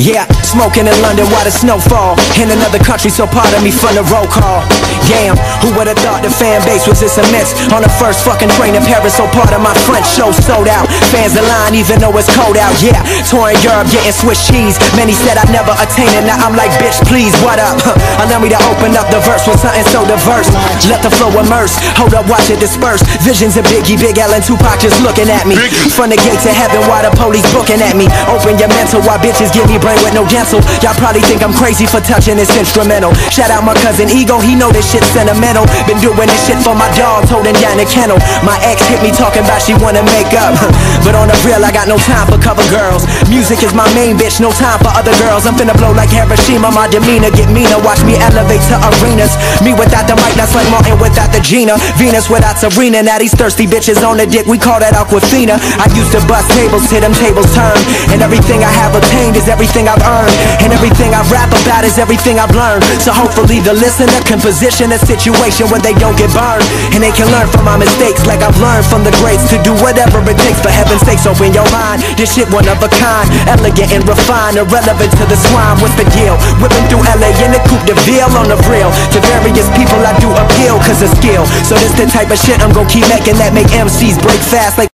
Yeah, smoking in London while the snow fall. In another country, so pardon me from the roll call. Damn, who would've thought the fan base was this immense? On the first fucking train in Paris, so part of my French show sold out. Fans in line even though it's cold out. Yeah, touring Europe getting Swiss cheese. Many said I'd never attain it, now I'm like, bitch please, what up? Allow me to open up the verse with something so diverse. Let the flow immerse, hold up, watch it disperse. Visions of Biggie, Big L and Tupac just looking at me. From the gates of heaven while the police booking at me. Open your mental while bitches give me brain with no dental. Y'all probably think I'm crazy for touching this instrumental. Shout out my cousin Ego, he know this shit sentimental. Been doing this shit for my dogs, holding down the kennel. My ex hit me talking about she wanna make up. But on the real, I got no time for cover girls. Music is my main bitch, no time for other girls. I'm finna blow like Hiroshima, my demeanor get meaner. Watch me elevate to arenas. Me without the mic, that's like Martin without the Gina. Venus without Serena, now these thirsty bitches on the dick, we call that Aquafina. I used to bust tables till them tables turn. And everything I have obtained is everything I've earned. And everything I rap about is everything I've learned. So hopefully the listener can position a situation where they don't get burned. And they can learn from my mistakes like I've learned from the greats. To do whatever it takes, for heaven's sakes, open your mind. This shit one of a kind, elegant and refined, irrelevant to the swine. What's the deal? Whipping through LA in the Coupe de Ville on the real. To various people I do appeal cause of skill. So this the type of shit I'm gon' keep making that make MCs break fast like